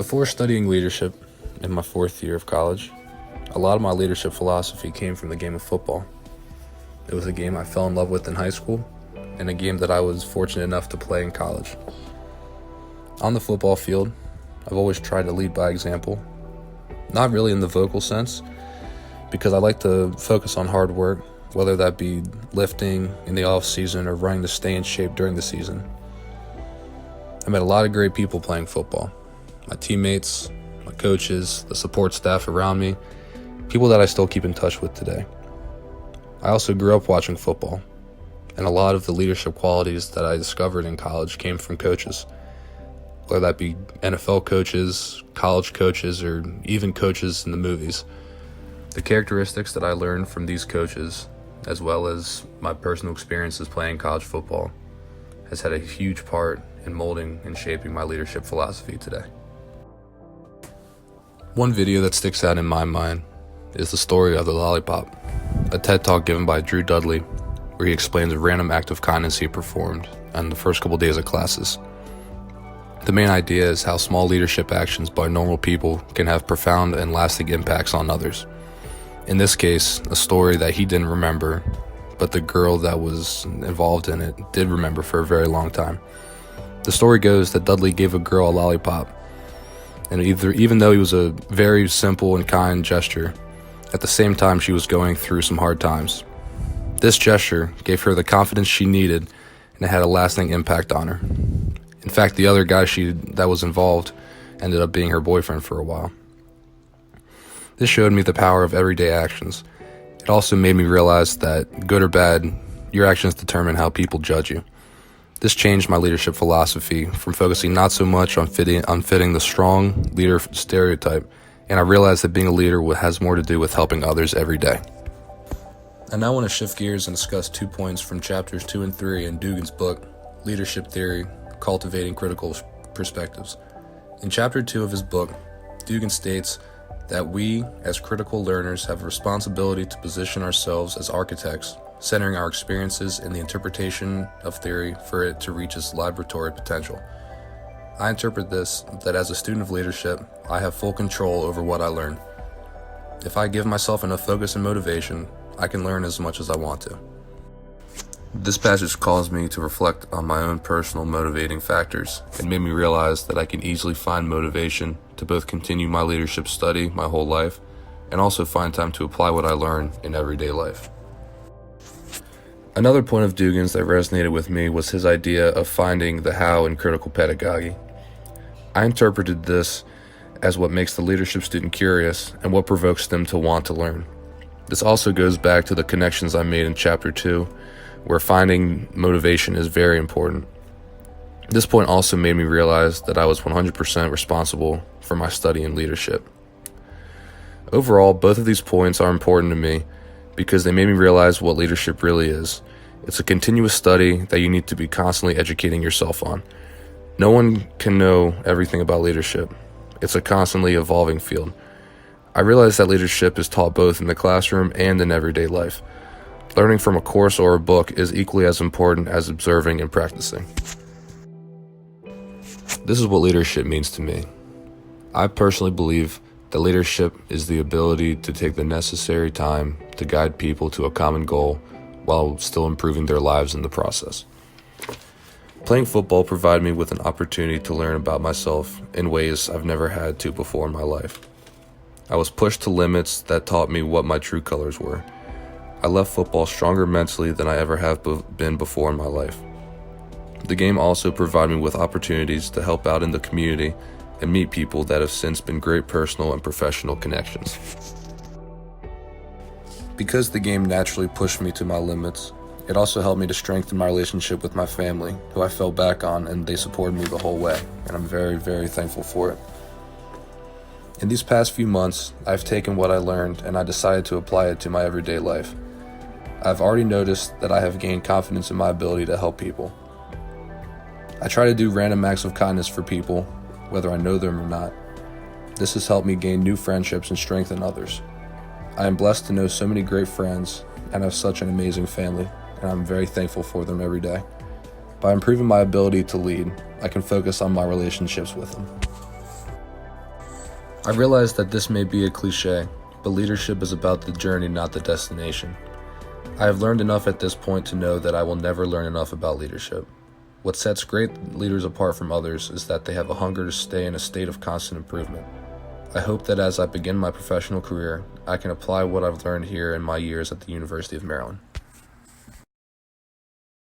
Before studying leadership in my fourth year of college, a lot of my leadership philosophy came from the game of football. It was a game I fell in love with in high school, and a game that I was fortunate enough to play in college. On the football field, I've always tried to lead by example, not really in the vocal sense, because I like to focus on hard work, whether that be lifting in the off season or running to stay in shape during the season. I met a lot of great people playing football. My teammates, my coaches, the support staff around me, people that I still keep in touch with today. I also grew up watching football, and a lot of the leadership qualities that I discovered in college came from coaches, whether that be NFL coaches, college coaches, or even coaches in the movies. The characteristics that I learned from these coaches, as well as my personal experiences playing college football, has had a huge part in molding and shaping my leadership philosophy today. One video that sticks out in my mind is the story of the lollipop, a TED Talk given by Drew Dudley, where he explains a random act of kindness he performed on the first couple days of classes. The main idea is how small leadership actions by normal people can have profound and lasting impacts on others. In this case, a story that he didn't remember, but the girl that was involved in it did remember for a very long time. The story goes that Dudley gave a girl a lollipop, and even though it was a very simple and kind gesture, at the same time she was going through some hard times. This gesture gave her the confidence she needed, and it had a lasting impact on her. In fact, the other guy that was involved ended up being her boyfriend for a while. This showed me the power of everyday actions. It also made me realize that, good or bad, your actions determine how people judge you. This changed my leadership philosophy from focusing not so much on fitting the strong leader stereotype, and I realized that being a leader has more to do with helping others every day. I now want to shift gears and discuss 2 points from chapters 2 and 3 in Dugan's book, Leadership Theory, Cultivating Critical Perspectives. In chapter 2 of his book, Dugan states that we, as critical learners, have a responsibility to position ourselves as architects, centering our experiences in the interpretation of theory for it to reach its laboratory potential. I interpret this that as a student of leadership, I have full control over what I learn. If I give myself enough focus and motivation, I can learn as much as I want to. This passage caused me to reflect on my own personal motivating factors and made me realize that I can easily find motivation to both continue my leadership study my whole life and also find time to apply what I learn in everyday life. Another point of Dugan's that resonated with me was his idea of finding the how in critical pedagogy. I interpreted this as what makes the leadership student curious and what provokes them to want to learn. This also goes back to the connections I made in chapter 2, where finding motivation is very important. This point also made me realize that I was 100% responsible for my study in leadership. Overall, both of these points are important to me because they made me realize what leadership really is. It's a continuous study that you need to be constantly educating yourself on. No one can know everything about leadership. It's a constantly evolving field. I realized that leadership is taught both in the classroom and in everyday life. Learning from a course or a book is equally as important as observing and practicing. This is what leadership means to me. I personally believe that leadership is the ability to take the necessary time to guide people to a common goal while still improving their lives in the process. Playing football provided me with an opportunity to learn about myself in ways I've never had to before in my life. I was pushed to limits that taught me what my true colors were. I left football stronger mentally than I ever have been before in my life. The game also provided me with opportunities to help out in the community and meet people that have since been great personal and professional connections. Because the game naturally pushed me to my limits, it also helped me to strengthen my relationship with my family, who I fell back on, and they supported me the whole way, and I'm very, very thankful for it. In these past few months, I've taken what I learned and I decided to apply it to my everyday life. I've already noticed that I have gained confidence in my ability to help people. I try to do random acts of kindness for people, whether I know them or not. This has helped me gain new friendships and strengthen others. I am blessed to know so many great friends and have such an amazing family, and I'm very thankful for them every day. By improving my ability to lead, I can focus on my relationships with them. I realize that this may be a cliche, but leadership is about the journey, not the destination. I have learned enough at this point to know that I will never learn enough about leadership. What sets great leaders apart from others is that they have a hunger to stay in a state of constant improvement. I hope that as I begin my professional career, I can apply what I've learned here in my years at the University of Maryland.